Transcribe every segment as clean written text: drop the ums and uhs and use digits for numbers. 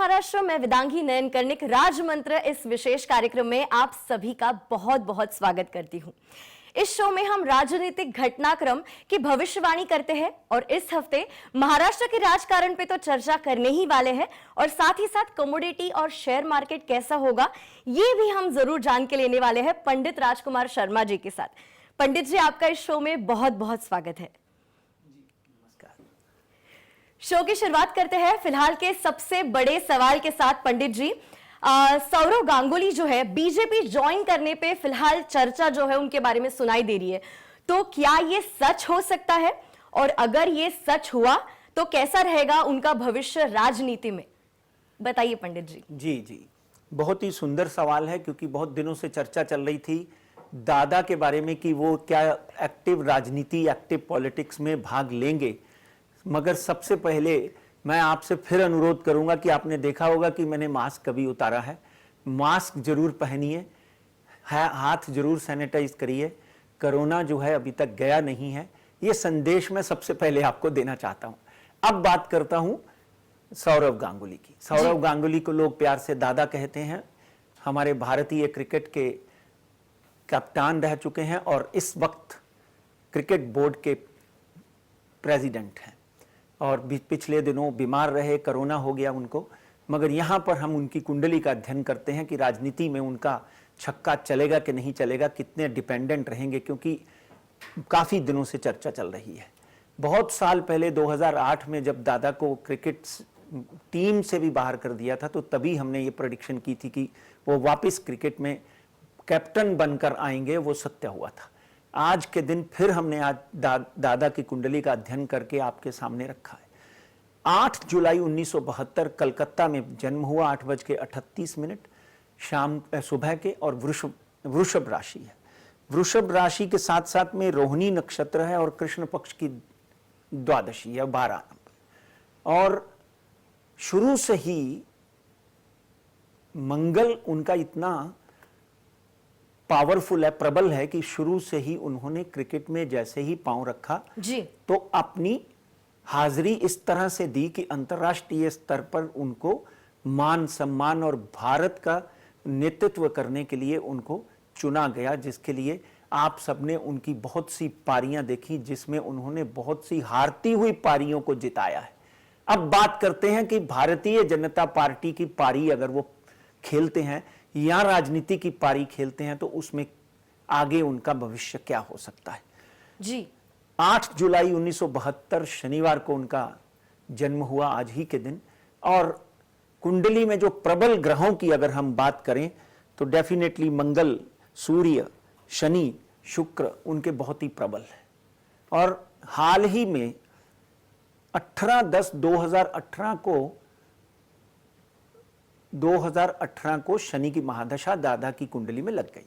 महाराष्ट्र में वेदांगी नयन कर्णिक राजमंत्र इस विशेष कार्यक्रम में आप सभी का बहुत बहुत स्वागत करती हूं। इस शो में हम राजनीतिक घटनाक्रम की भविष्यवाणी करते हैं और इस हफ्ते महाराष्ट्र के राजकारण पे तो चर्चा करने ही वाले हैं और साथ ही साथ कमोडिटी और शेयर मार्केट कैसा होगा ये भी हम जरूर जान के लेने वाले हैं पंडित राजकुमार शर्मा जी के साथ। पंडित जी, आपका इस शो में बहुत बहुत स्वागत है। शो की शुरुआत करते हैं फिलहाल के सबसे बड़े सवाल के साथ। पंडित जी, सौरव गांगुली जो है बीजेपी ज्वाइन करने पे फिलहाल चर्चा जो है उनके बारे में सुनाई दे रही है, तो क्या ये सच हो सकता है और अगर ये सच हुआ तो कैसा रहेगा उनका भविष्य राजनीति में? बताइए पंडित जी। जी जी, बहुत ही सुंदर सवाल है क्योंकि बहुत दिनों से चर्चा चल रही थी दादा के बारे में कि वो क्या एक्टिव राजनीति, एक्टिव पॉलिटिक्स में भाग लेंगे। मगर सबसे पहले मैं आपसे फिर अनुरोध करूंगा कि आपने देखा होगा कि मैंने मास्क कभी उतारा है। मास्क जरूर पहनिए, हाथ जरूर सैनिटाइज करिए। कोरोना जो है अभी तक गया नहीं है, ये संदेश मैं सबसे पहले आपको देना चाहता हूं। अब बात करता हूं सौरव गांगुली की। सौरव गांगुली को लोग प्यार से दादा कहते हैं। हमारे भारतीय क्रिकेट के कप्तान रह चुके हैं और इस वक्त क्रिकेट बोर्ड के प्रेसिडेंट हैं और पिछले दिनों बीमार रहे, कोरोना हो गया उनको। मगर यहाँ पर हम उनकी कुंडली का अध्ययन करते हैं कि राजनीति में उनका छक्का चलेगा कि नहीं चलेगा, कितने डिपेंडेंट रहेंगे, क्योंकि काफ़ी दिनों से चर्चा चल रही है। बहुत साल पहले 2008 में जब दादा को क्रिकेट टीम से भी बाहर कर दिया था तो तभी हमने ये प्रेडिक्शन की थी कि वो वापस क्रिकेट में कैप्टन बनकर आएंगे। वो सत्य हुआ था। आज के दिन फिर हमने आज दादा की कुंडली का अध्ययन करके आपके सामने रखा है। 8 जुलाई 1972 कलकत्ता में जन्म हुआ, 8:38 शाम सुबह के, और वृषभ राशि है। वृषभ राशि के साथ साथ में रोहिणी नक्षत्र है और कृष्ण पक्ष की द्वादशी है, 12 नंबर। और शुरू से ही मंगल उनका इतना पावरफुल है, प्रबल है कि शुरू से ही उन्होंने क्रिकेट में जैसे ही पांव रखा जी तो अपनी हाजिरी इस तरह से दी कि अंतर्राष्ट्रीय स्तर पर उनको मान सम्मान और भारत का नेतृत्व करने के लिए उनको चुना गया, जिसके लिए आप सबने उनकी बहुत सी पारियां देखी जिसमें उन्होंने बहुत सी हारती हुई पारियों को जिताया है। अब बात करते हैं कि भारतीय जनता पार्टी की पारी अगर वो खेलते हैं या राजनीति की पारी खेलते हैं तो उसमें आगे उनका भविष्य क्या हो सकता है जी। 8 जुलाई 1972 शनिवार को उनका जन्म हुआ, आज ही के दिन। और कुंडली में जो प्रबल ग्रहों की अगर हम बात करें तो डेफिनेटली मंगल, सूर्य, शनि, शुक्र उनके बहुत ही प्रबल है। और हाल ही में 2018 को शनि की महादशा दादा की कुंडली में लग गई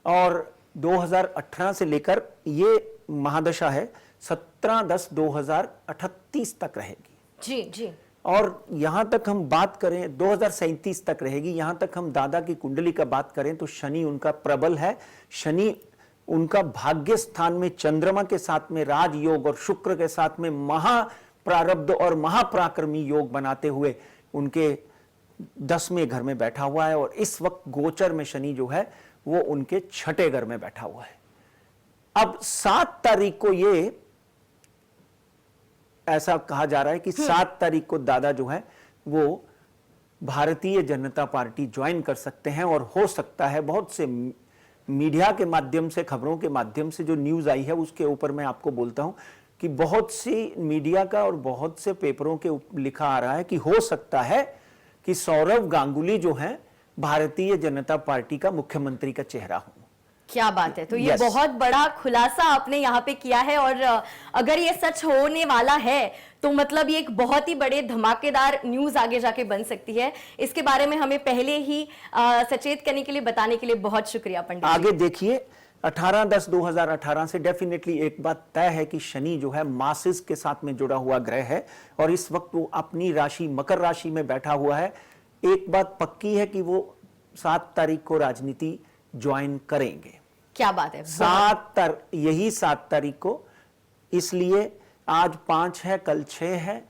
और 2018 से लेकर ये महादशा है 17/10/2038 तक रहेगी जी जी। और यहां तक हम बात करें 2037 तक रहेगी। यहां तक हम दादा की कुंडली का बात करें तो शनि उनका प्रबल है। शनि उनका भाग्य स्थान में चंद्रमा के साथ में राजयोग और शुक्र के साथ में महाप्रारब्ध और महापराक्रमी योग बनाते हुए उनके 10वें घर में बैठा हुआ है। और इस वक्त गोचर में शनि जो है वो उनके 6ठे घर में बैठा हुआ है। अब 7 तारीख को ये ऐसा कहा जा रहा है कि 7 तारीख को दादा जो है वो भारतीय जनता पार्टी ज्वाइन कर सकते हैं। और हो सकता है, बहुत से मीडिया के माध्यम से, खबरों के माध्यम से जो न्यूज आई है उसके ऊपर मैं आपको बोलता हूं कि बहुत सी मीडिया का और बहुत से पेपरों के लिखा आ रहा है कि हो सकता है कि सौरव गांगुली जो है भारतीय जनता पार्टी का मुख्यमंत्री का चेहरा हो। क्या बात है। तो ये बहुत बड़ा खुलासा आपने यहाँ पे किया है और अगर ये सच होने वाला है तो मतलब ये एक बहुत ही बड़े धमाकेदार न्यूज आगे जाके बन सकती है। इसके बारे में हमें पहले ही सचेत करने के लिए, बताने के लिए बहुत शुक्रिया पंडित। आगे देखिए 18/10/2018 से डेफिनेटली एक बात तय है कि शनि जो है मासिस के साथ में जुड़ा हुआ ग्रह है और इस वक्त वो अपनी राशि मकर राशि में बैठा हुआ है। एक बात पक्की है कि वो 7 तारीख को राजनीति ज्वाइन करेंगे। क्या बात है। यही 7 तारीख को, इसलिए आज 5 है, कल 6 है,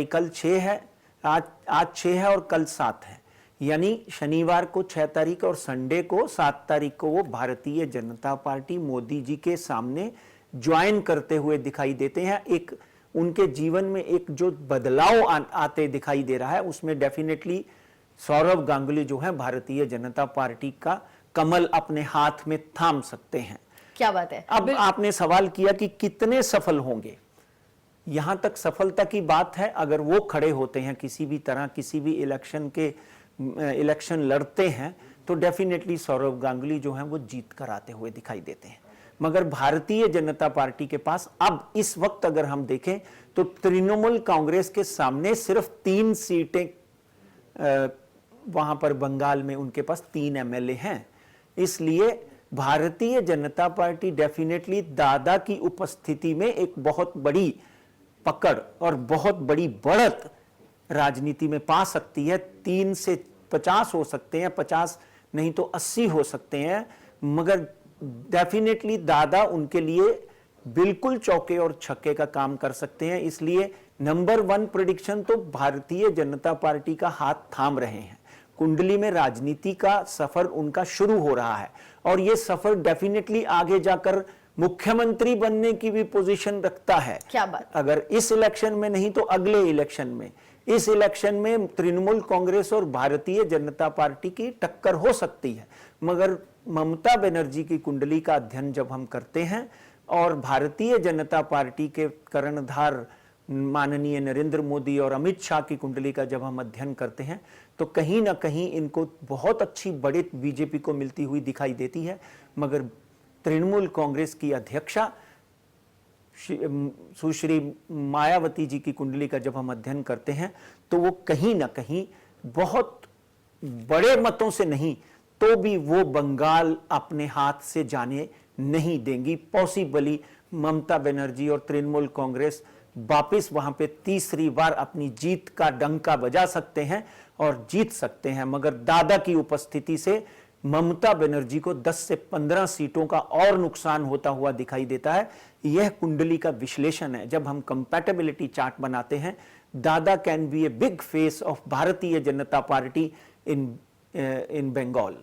कल 6 है, आज आज 6 है और कल 7 है, यानी शनिवार को 6 तारीख और संडे को 7 तारीख को वो भारतीय जनता पार्टी मोदी जी के सामने ज्वाइन करते हुए दिखाई देते हैं। एक उनके जीवन में एक जो बदलाव आते दिखाई दे रहा है, उसमें डेफिनेटली सौरव गांगुली जो है भारतीय जनता पार्टी का कमल अपने हाथ में थाम सकते हैं। क्या बात है। अब आपने सवाल किया कि कितने सफल होंगे, यहां तक सफलता की बात है, अगर वो खड़े होते हैं किसी भी तरह, किसी भी इलेक्शन लड़ते हैं, तो डेफिनेटली सौरव गांगुली जो हैं वो जीत कर आते हुए दिखाई देते हैं। मगर भारतीय जनता पार्टी के पास अब इस वक्त अगर हम देखें तो तृणमूल कांग्रेस के सामने सिर्फ 3 सीटें, वहां पर बंगाल में उनके पास 3 एमएलए हैं। इसलिए भारतीय जनता पार्टी डेफिनेटली दादा की उपस्थिति में एक बहुत बड़ी पकड़ और बहुत बड़ी बढ़त राजनीति में पा सकती है। 3 से 50 हो सकते हैं, 50 नहीं तो 80 हो सकते हैं, मगर डेफिनेटली दादा उनके लिए बिल्कुल चौके और छक्के का काम कर सकते हैं। इसलिए नंबर 1 प्रेडिक्शन तो भारतीय जनता पार्टी का हाथ थाम रहे हैं। कुंडली में राजनीति का सफर उनका शुरू हो रहा है और यह सफर डेफिनेटली आगे जाकर मुख्यमंत्री बनने की भी पोजीशन रखता है। क्या बात। अगर इस इलेक्शन में नहीं तो अगले इलेक्शन में, इस इलेक्शन में तृणमूल कांग्रेस और भारतीय जनता पार्टी की टक्कर हो सकती है। मगर ममता बनर्जी की कुंडली का अध्ययन जब हम करते हैं और भारतीय जनता पार्टी के कर्णधार माननीय नरेंद्र मोदी और अमित शाह की कुंडली का जब हम अध्ययन करते हैं, तो कहीं ना कहीं इनको बहुत अच्छी बढ़त बीजेपी को मिलती हुई दिखाई देती है। मगर तृणमूल कांग्रेस की अध्यक्षा सुश्री मायावती जी की कुंडली का जब हम अध्ययन करते हैं, तो वो कहीं ना कहीं बहुत बड़े मतों से नहीं तो भी वो बंगाल अपने हाथ से जाने नहीं देंगी। पॉसिबली ममता बनर्जी और तृणमूल कांग्रेस वापिस वहां पे तीसरी बार अपनी जीत का डंका बजा सकते हैं और जीत सकते हैं। मगर दादा की उपस्थिति से ममता बनर्जी को 10 से 15 सीटों का और नुकसान होता हुआ दिखाई देता है। यह कुंडली का विश्लेषण है। जब हम कंपैटिबिलिटी चार्ट बनाते हैं, दादा can be a big face of Bharatiya Janata party इन बंगाल,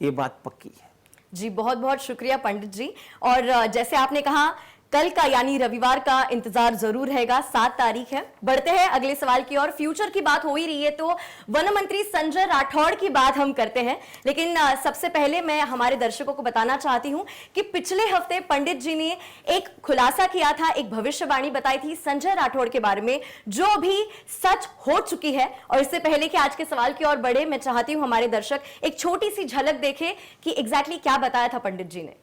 ये बात पक्की है। जी बहुत बहुत शुक्रिया पंडित जी। और जैसे आपने कहा, कल का यानी रविवार का इंतजार जरूर रहेगा। 7 तारीख है। बढ़ते हैं अगले सवाल की ओर। फ्यूचर की बात हो ही रही है तो वन मंत्री संजय राठौड़ की बात हम करते हैं, लेकिन सबसे पहले मैं हमारे दर्शकों को बताना चाहती हूं कि पिछले हफ्ते पंडित जी ने एक खुलासा किया था, एक भविष्यवाणी बताई थी संजय राठौड़ के बारे में, जो अभी सच हो चुकी है। और इससे पहले कि आज के सवाल की ओर बढ़े, मैं चाहती हूं हमारे दर्शक एक छोटी सी झलक देखें कि एग्जैक्टली क्या बताया था पंडित जी ने।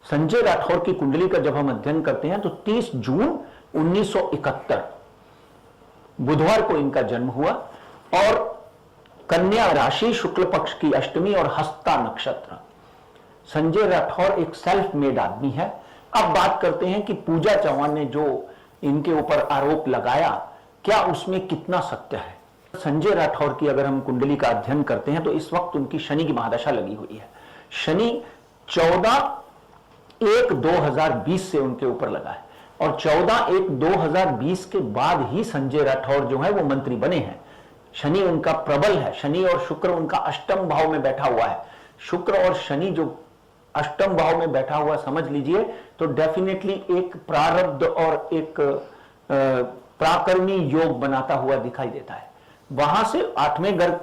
संजय राठौर की कुंडली का जब हम अध्ययन करते हैं तो 30 जून 1971 बुधवार को इनका जन्म हुआ और कन्या राशि, शुक्ल पक्ष की अष्टमी और हस्ता नक्षत्र। संजय राठौर एक सेल्फ मेड आदमी है। अब बात करते हैं कि पूजा चौहान ने जो इनके ऊपर आरोप लगाया, क्या उसमें कितना सत्य है। संजय राठौर की अगर हम कुंडली का अध्ययन करते हैं तो इस वक्त उनकी शनि की महादशा लगी हुई है। शनि 14/1/2020 से उनके ऊपर लगा है और 14/1/2020 के बाद ही संजय राठौर जो है वो मंत्री बने हैं। शनि उनका प्रबल है। शनि और शुक्र उनका अष्टम भाव में बैठा हुआ है। शुक्र और शनि जो अष्टम भाव में बैठा हुआ समझ लीजिए तो डेफिनेटली एक प्रारब्ध और एक प्राकर्मी योग बनाता हुआ दिखाई देता है। वहां से 8वें घर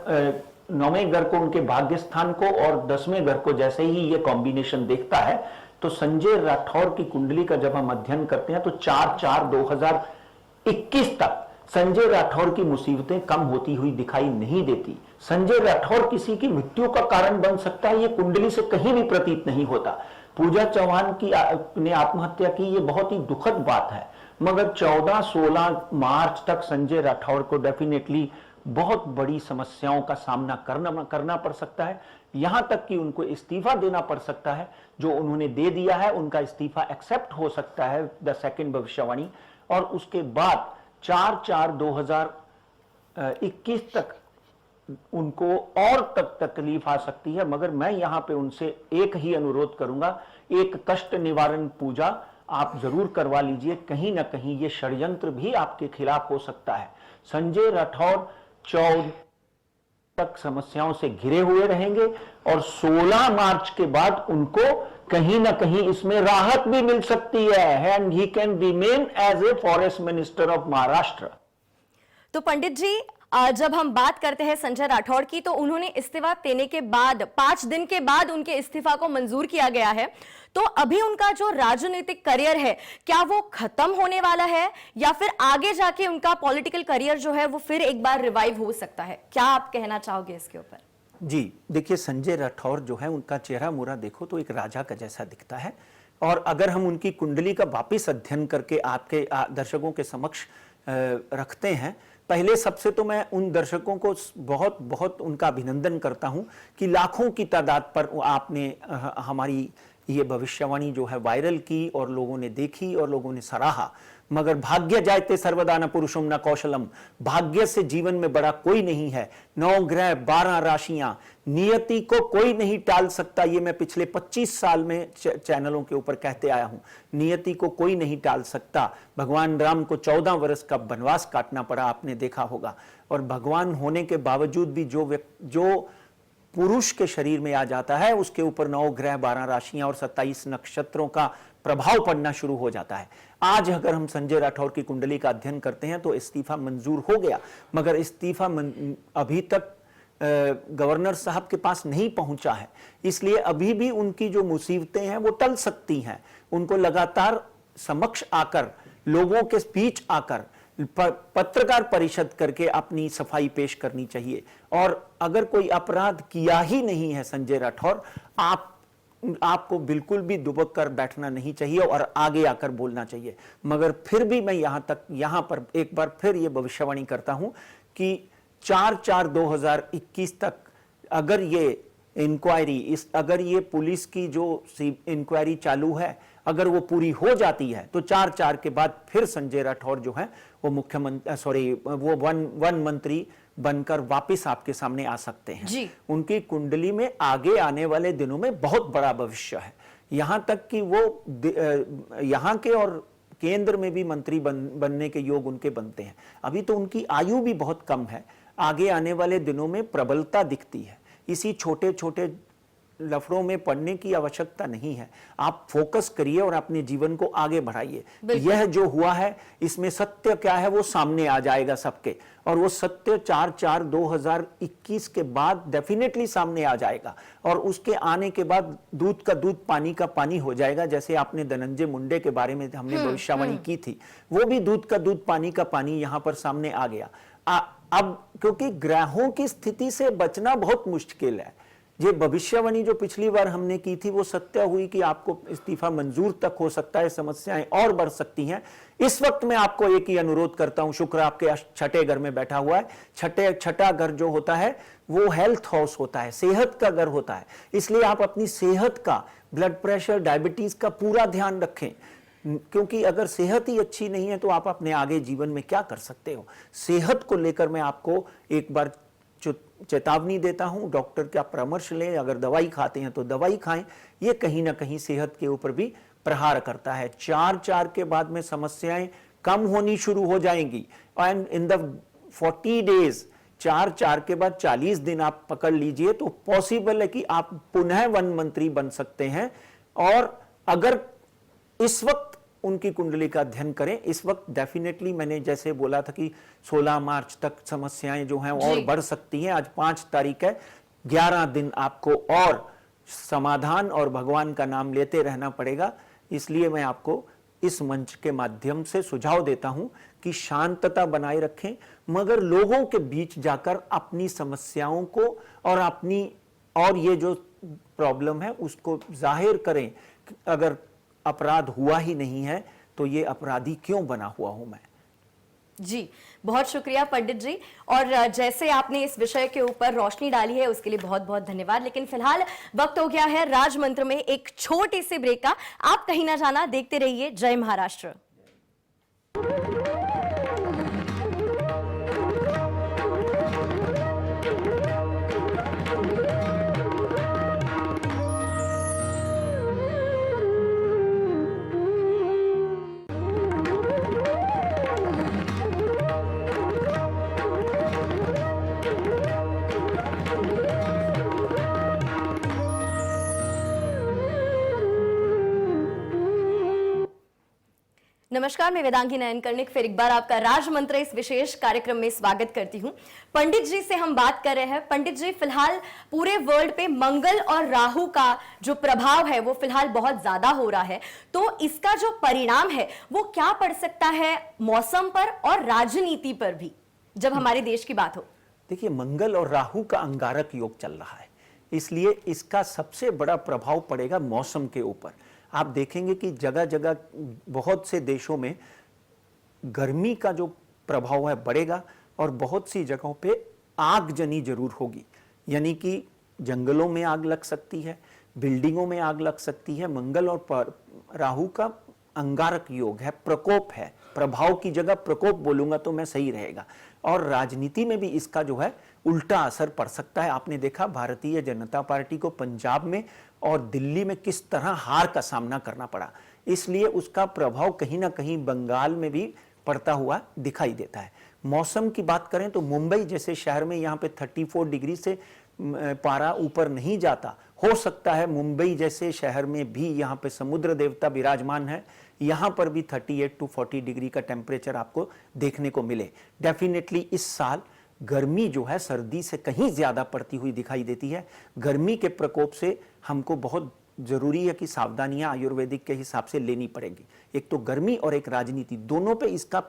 9वें घर को, उनके भाग्य स्थान को और 10वें घर को जैसे ही ये कॉम्बिनेशन देखता है तो संजय राठौर की कुंडली का जब हम अध्ययन करते हैं तो 4/4/2021 तक संजय राठौर की मुसीबतें कम होती हुई दिखाई नहीं देती। संजय राठौर किसी की मृत्यु का कारण बन सकता है, ये कुंडली से कहीं भी प्रतीत नहीं होता। पूजा चौहान की ने आत्महत्या की, ये बहुत ही दुखद बात है। मगर 14-16 मार्च तक संजय राठौर को डेफिनेटली बहुत बड़ी समस्याओं का सामना करना पड़ सकता है। यहां तक कि उनको इस्तीफा देना पड़ सकता है, जो उन्होंने दे दिया है। उनका इस्तीफा एक्सेप्ट हो सकता है, द सेकंड भविष्यवाणी। और उसके बाद 4/4/2021 तक उनको और तक तकलीफ आ सकती है। मगर मैं यहां पे उनसे एक ही अनुरोध करूंगा, एक कष्ट निवारण पूजा आप जरूर करवा लीजिए। कहीं ना कहीं ये षड्यंत्र भी आपके खिलाफ हो सकता है। संजय राठौर 14 तक समस्याओं से घिरे हुए रहेंगे और 16 मार्च के बाद उनको कहीं ना कहीं इसमें राहत भी मिल सकती है and he can remain as a forest minister of Maharashtra. तो पंडित जी, जब हम बात करते हैं संजय राठौड़ की, तो उन्होंने इस्तीफा देने के बाद 5 दिन के बाद उनके इस्तीफा को मंजूर किया गया है। तो अभी उनका जो राजनीतिक करियर है, क्या वो खत्म होने वाला है या फिर आगे जाके उनका पॉलिटिकल करियर जो है वो फिर एक बार रिवाइव हो सकता है? क्या आप कहना चाहोगे इसके ऊपर? जी देखिए, संजय राठौर जो है उनका चेहरा मोरा देखो तो एक राजा का जैसा दिखता है, और अगर हम उनकी कुंडली का वापिस अध्ययन करके आपके दर्शकों के समक्ष रखते हैं, पहले सबसे तो मैं उन दर्शकों को बहुत बहुत उनका अभिनंदन करता हूं कि लाखों की तादाद पर आपने हमारी ये भविष्यवाणी जो है वायरल की और लोगों ने देखी और लोगों ने सराहा। मगर भाग्य जायते सर्वदा न पुरुषम न कौशलम, भाग्य से जीवन में बड़ा कोई नहीं है। 9 ग्रह 12 राशियां, नियति को कोई नहीं टाल सकता। ये मैं पिछले 25 साल में चैनलों के ऊपर कहते आया हूं, नियति को कोई नहीं टाल सकता। भगवान राम को 14 वर्ष का वनवास काटना पड़ा, आपने देखा होगा, और भगवान होने के बावजूद भी जो पुरुष के शरीर में आ जाता है उसके ऊपर 9 ग्रह 12 राशियां और 27 नक्षत्रों का प्रभाव पड़ना शुरू हो जाता है। आज अगर हम संजय राठौर की कुंडली का अध्ययन करते हैं तो इस्तीफा मंजूर हो गया, मगर इस्तीफा अभी तक गवर्नर साहब के पास नहीं पहुंचा है, इसलिए अभी भी उनकी जो मुसीबतें हैं वो टल सकती हैं। उनको लगातार समक्ष आकर, लोगों के बीच आकर पत्रकार परिषद करके अपनी सफाई पेश करनी चाहिए। और अगर कोई अपराध किया ही नहीं है संजय राठौर, आपको बिल्कुल भी दुबक कर बैठना नहीं चाहिए और आगे आकर बोलना चाहिए। मगर फिर भी मैं यहां पर एक बार फिर ये भविष्यवाणी करता हूं कि 4/4/2021 तक अगर ये इंक्वायरी, अगर ये पुलिस की जो इंक्वायरी चालू है, अगर वो पूरी हो जाती है तो 4/4 के बाद फिर संजय राठौर जो है वो वो वन मंत्री बनकर वापस आपके सामने आ सकते हैं जी। उनकी कुंडली में आगे आने वाले दिनों में बहुत बड़ा भविष्य है। यहां तक कि वो यहां के और केंद्र में भी मंत्री बनने के योग उनके बनते हैं। अभी तो उनकी आयु भी बहुत कम है, आगे आने वाले दिनों में प्रबलता दिखती है। इसी छोटे छोटे लफड़ों में पड़ने की आवश्यकता नहीं है, आप फोकस करिए और अपने जीवन को आगे बढ़ाइए। यह जो हुआ है इसमें सत्य क्या है वो सामने आ जाएगा सबके, और वो सत्य 4/4/2021 के बाद डेफिनेटली सामने आ जाएगा, और उसके आने के बाद दूध का दूध पानी का पानी हो जाएगा। जैसे आपने धनंजय मुंडे के बारे में हमने भविष्यवाणी की थी, वो भी दूध का दूध पानी का पानी यहां पर सामने आ गया। अब क्योंकि ग्रहों की स्थिति से बचना बहुत मुश्किल है, ये भविष्यवाणी जो पिछली बार हमने की थी वो सत्य हुई कि आपको इस्तीफा मंजूर तक हो सकता है, समस्याएं और बढ़ सकती हैं। इस वक्त मैं आपको एक ही अनुरोध करता हूं, शुक्र आपके 6ठे घर में बैठा हुआ है। छठा घर जो होता है वो हेल्थ हाउस होता है, सेहत का घर होता है, इसलिए आप अपनी सेहत का, ब्लड प्रेशर, डायबिटीज का पूरा ध्यान रखें, क्योंकि अगर सेहत ही अच्छी नहीं है तो आप अपने आगे जीवन में क्या कर सकते हो। सेहत को लेकर मैं आपको एक बार चेतावनी देता हूं, डॉक्टर का परामर्श लें, अगर दवाई खाते हैं तो दवाई खाएं, ये कहीं ना कहीं सेहत के ऊपर भी प्रहार करता है। 4/4 के बाद में समस्याएं कम होनी शुरू हो जाएंगी, एंड इन द 40 डेज, 4/4 के बाद 40 दिन आप पकड़ लीजिए तो पॉसिबल है कि आप पुनः वन मंत्री बन सकते हैं। और अगर इस वक्त उनकी कुंडली का अध्ययन करें, इस वक्त डेफिनेटली मैंने जैसे बोला था कि 16 मार्च तक समस्याएं जो हैं और बढ़ सकती हैं। आज 5 तारीख है, 11 दिन आपको और समाधान और भगवान का नाम लेते रहना पड़ेगा। इसलिए मैं आपको इस मंच के माध्यम से सुझाव देता हूं कि शांतता बनाए रखें, मगर लोगों के बीच जाकर अपनी समस्याओं को और ये जो प्रॉब्लम है उसको जाहिर करें। अगर अपराध हुआ ही नहीं है तो ये अपराधी क्यों बना हुआ हूं मैं। जी, बहुत शुक्रिया पंडित जी, और जैसे आपने इस विषय के ऊपर रोशनी डाली है उसके लिए बहुत बहुत धन्यवाद। लेकिन फिलहाल वक्त हो गया है राजमंत्र में एक छोटे से ब्रेक का। आप कहीं ना जाना, देखते रहिए जय महाराष्ट्र। नमस्कार, मैं वेदांगी नयन कर्णिक फिर एक बार आपका राज मंत्र इस विशेष कार्यक्रम में स्वागत करती हूं। पंडित जी से हम बात कर रहे हैं। पंडित जी, फिलहाल पूरे वर्ल्ड पे मंगल और राहु का जो प्रभाव है वो फिलहाल बहुत ज्यादा हो रहा है, तो इसका जो परिणाम है वो क्या पड़ सकता है मौसम पर और राजनीति पर भी, जब हमारे देश की बात हो? देखिए, मंगल और राहु का अंगारक योग चल रहा है, इसलिए इसका सबसे बड़ा प्रभाव पड़ेगा मौसम के ऊपर। आप देखेंगे कि जगह जगह बहुत से देशों में गर्मी का जो प्रभाव है बढ़ेगा और बहुत सी जगहों पे आगजनी जरूर होगी, यानी कि जंगलों में आग लग सकती है, बिल्डिंगों में आग लग सकती है। मंगल और राहु का अंगारक योग है, प्रकोप है। प्रभाव की जगह प्रकोप बोलूंगा तो मैं सही रहेगा। और राजनीति में भी इसका जो है उल्टा असर पड़ सकता है। आपने देखा भारतीय जनता पार्टी को पंजाब में और दिल्ली में किस तरह हार का सामना करना पड़ा, इसलिए उसका प्रभाव कहीं ना कहीं बंगाल में भी पड़ता हुआ दिखाई देता है। मौसम की बात करें तो मुंबई जैसे शहर में यहाँ पे 34 डिग्री से पारा ऊपर नहीं जाता। हो सकता है मुंबई जैसे शहर में भी यहाँ पे समुद्र देवता विराजमान है, यहाँ पर भी 38 to 40 डिग्री का टेम्परेचर आपको देखने को मिले। डेफिनेटली इस साल गर्मी जो है सर्दी से कहीं ज्यादा पड़ती हुई दिखाई देती है। गर्मी के प्रकोप से हमको बहुत जरूरी है कि सावधानियां आयुर्वेदिक के हिसाब से लेनी पड़ेगी। एक तो गर्मी और एक राजनीति, दोनों पे इसका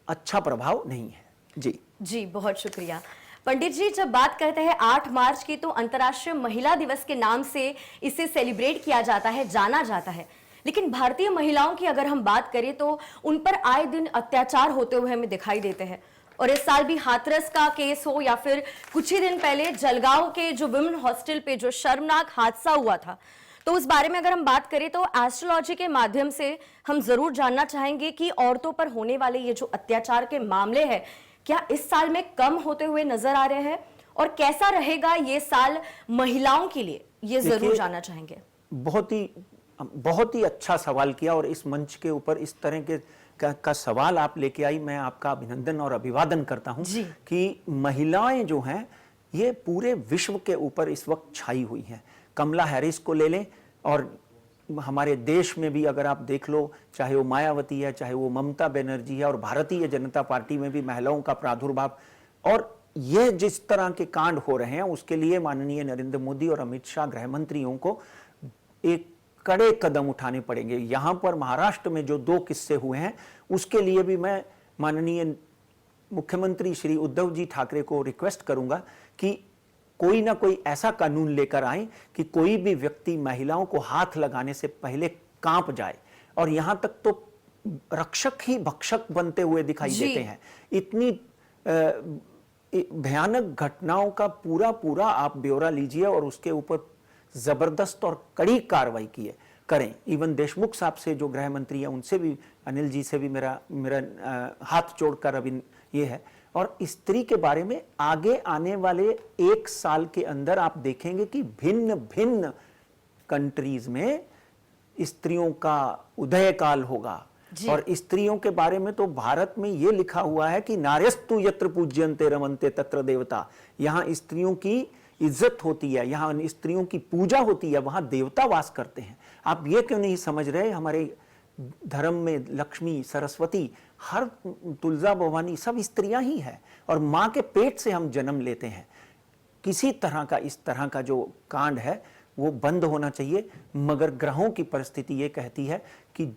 अच्छा प्रभाव नहीं है। जी, बहुत शुक्रिया पंडित जी। जब बात करते हैं 8 मार्च की, तो अंतर्राष्ट्रीय महिला दिवस के नाम से इसे सेलिब्रेट किया जाता है, जाना जाता है। लेकिन भारतीय महिलाओं की अगर हम बात करें तो उन पर आए दिन अत्याचार होते हुए हमें दिखाई देते हैं। और इस साल भी हाथरस का केस हो या फिर कुछ ही दिन पहले जलगांव के जो विमेन हॉस्टल पे जो शर्मनाक हादसा हुआ था, तो उस बारे में अगर हम बात करें तो एस्ट्रोलॉजी के माध्यम से हम जरूर जानना चाहेंगे कि औरतों पर होने वाले ये जो अत्याचार के मामले हैं, क्या इस साल में कम होते हुए नजर आ रहे हैं, और कैसा रहेगा ये साल महिलाओं के लिए, ये जरूर जानना चाहेंगे। बहुत ही अच्छा सवाल किया, और इस मंच के ऊपर इस तरह के का सवाल आप लेके आई, मैं आपका अभिनंदन और अभिवादन करता हूं कि महिलाएं जो हैं ये पूरे विश्व के ऊपर इस वक्त छाई हुई हैं। कमला हैरिस को ले लें, और हमारे देश में भी अगर आप देख लो, चाहे वो मायावती है, चाहे वो ममता बनर्जी है, और भारतीय जनता पार्टी में भी महिलाओं का प्रादुर्भाव, और ये जिस तरह के कांड हो रहे हैं उसके लिए माननीय नरेंद्र मोदी और अमित शाह गृह मंत्रियों को एक कड़े कदम उठाने पड़ेंगे। यहां पर महाराष्ट्र में जो 2 किस्से हुए हैं उसके लिए भी मैं माननीय मुख्यमंत्री श्री उद्धव जी ठाकरे को रिक्वेस्ट करूंगा कि कोई ना कोई ऐसा कानून लेकर आए कि कोई भी व्यक्ति महिलाओं को हाथ लगाने से पहले कांप जाए, और यहां तक तो रक्षक ही भक्षक बनते हुए दिखाई देते हैं। इतनी भयानक घटनाओं का पूरा आप ब्यौरा लीजिए और उसके ऊपर जबरदस्त और कड़ी कार्रवाई करें। इवन देशमुख साहब से जो गृह मंत्री है उनसे भी, अनिल जी से भी मेरा हाथ जोड़कर अभी ये है। और स्त्री के बारे में आगे आने वाले 1 साल के अंदर आप देखेंगे कि भिन्न भिन्न कंट्रीज में स्त्रियों का उदय काल होगा। और स्त्रियों के बारे में तो भारत में ये लिखा हुआ है कि नार्यस्तु यत्र पूज्यन्ते रमन्ते तत्र देवता। यहाँ स्त्रियों की इज्जत होती है, यहाँ स्त्रियों की पूजा होती है, वहां देवता वास करते हैं। आप ये क्यों नहीं समझ रहे, हमारे धर्म में लक्ष्मी, सरस्वती, हर तुलजा भवानी सब स्त्रियां ही है, और माँ के पेट से हम जन्म लेते हैं। किसी तरह का इस तरह का जो कांड है वो बंद होना चाहिए। मगर ग्रहों की परिस्थिति ये कहती है कि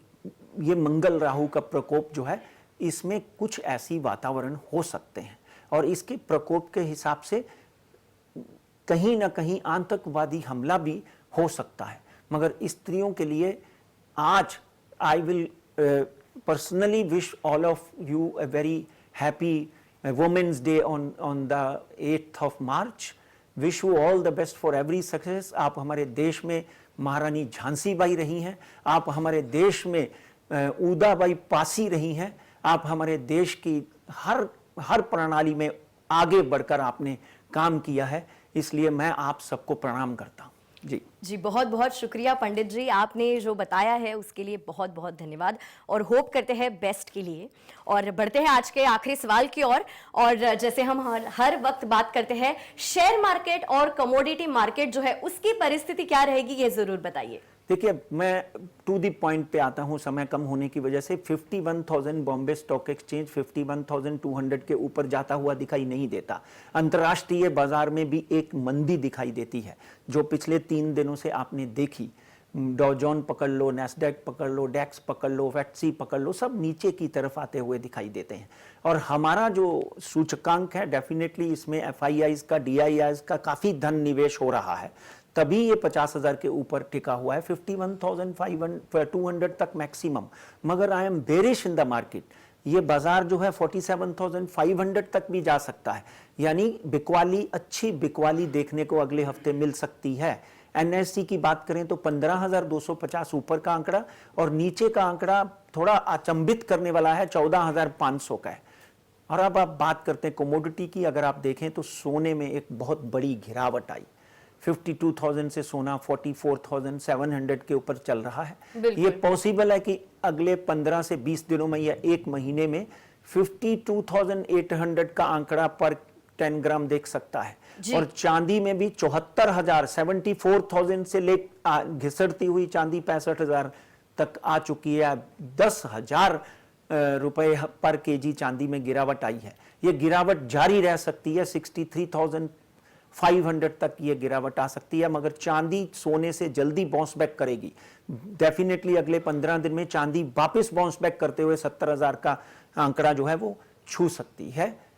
ये मंगल राहु का प्रकोप जो है, इसमें कुछ ऐसी वातावरण हो सकते हैं, और इसके प्रकोप के हिसाब से कहीं ना कहीं आतंकवादी हमला भी हो सकता है। मगर स्त्रियों के लिए आज I will personally wish all of you a very happy women's day on the 8th of March। Wish you all the best for every success. आप हमारे देश में महारानी झांसी बाई रही हैं, आप हमारे देश में उदाबाई पासी रही हैं, आप हमारे देश की हर प्रणाली में आगे बढ़कर आपने काम किया है, इसलिए मैं आप सबको प्रणाम करता हूं। जी जी, बहुत बहुत शुक्रिया पंडित जी, आपने जो बताया है उसके लिए बहुत बहुत धन्यवाद और होप करते हैं बेस्ट के लिए। और बढ़ते हैं आज के आखिरी सवाल की ओर। और जैसे हम हर वक्त बात करते हैं, शेयर मार्केट और कमोडिटी मार्केट जो है उसकी परिस्थिति क्या रहेगी, ये जरूर बताइए। देखिए, मैं टू द पॉइंट पे आता हूं, समय कम होने की वजह से। 51,000 बॉम्बे स्टॉक एक्सचेंज 51,200 के ऊपर जाता हुआ दिखाई नहीं देता। अंतर्राष्ट्रीय बाजार में भी एक मंदी दिखाई देती है जो पिछले 3 दिनों से आपने देखी। डॉ जॉन पकड़ लो, नैस्डैक पकड़ लो, डैक्स पकड़ लो, फैक्सी पकड़ लो, सब नीचे की तरफ आते हुए दिखाई देते हैं। और हमारा जो सूचकांक है, डेफिनेटली इसमें FIIs का, DIIs का काफ़ी धन निवेश हो रहा है, तभी ये 50,000 के ऊपर टिका हुआ है। 51,200 तक मैक्सिमम। मगर I am bearish in the market. ये बाजार जो है 47,500 तक भी जा सकता है, यानी बिकवाली, अच्छी बिकवाली देखने को अगले हफ्ते मिल सकती है। NSE की बात करें तो 15,250 ऊपर का आंकड़ा, और नीचे का आंकड़ा थोड़ा अचंभित करने वाला है, 14,500 का है। और अब आप बात करते हैं कमोडिटी की। अगर आप देखें तो सोने में एक बहुत बड़ी गिरावट आई। 52,000 से सोना 44,700 के ऊपर चल रहा है। ये पॉसिबल है कि अगले 15 से 20 दिनों में या एक महीने में 52,800 का आंकड़ा पर 10 ग्राम देख सकता है। और चांदी में भी 74,000, 74,000 से ले घिसड़ती हुई चांदी 65,000 तक आ चुकी है। 10,000 रुपए पर केजी चांदी में गिरावट आई है। ये गिरावट जारी रह सकती है, 63,500 तक ये गिरावट आ सकती है। मगर चांदी सोने से जल्दी बाउंस बैक करेगी। डेफिनेटली अगले 15 दिन में चांदी वापस बाउंस बैक करते हुए 70,000 का आंकड़ा जो है वो छू सकती है।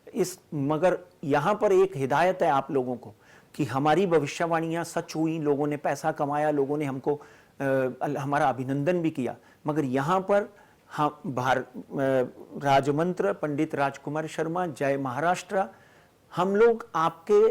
मगर यहां पर एक हिदायत है आप लोगों को कि हमारी भविष्यवाणियां सच हुई, लोगों ने पैसा कमाया, लोगों ने हमको हमारा अभिनंदन भी किया। मगर यहां पर राजमंत्र पंडित राजकुमार शर्मा, जय महाराष्ट्र, हम लोग आपके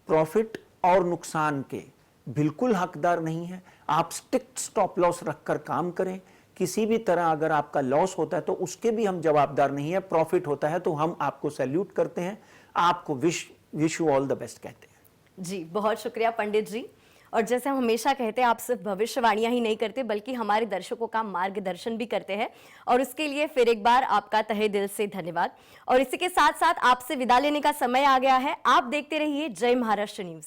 प्रॉफिट और नुकसान के बिल्कुल हकदार नहीं है। आप स्ट्रिक्ट स्टॉप लॉस रखकर काम करें। किसी भी तरह अगर आपका लॉस होता है तो उसके भी हम जवाबदार नहीं है। प्रॉफिट होता है तो हम आपको सैल्यूट करते हैं, आपको wish you all the best कहते हैं। जी, बहुत शुक्रिया पंडित जी। और जैसे हम हमेशा कहते हैं, आप सिर्फ भविष्यवाणियां ही नहीं करते बल्कि हमारे दर्शकों का मार्गदर्शन भी करते हैं, और उसके लिए फिर एक बार आपका तहे दिल से धन्यवाद। और इसी के साथ साथ आपसे विदा लेने का समय आ गया है। आप देखते रहिए जय महाराष्ट्र न्यूज।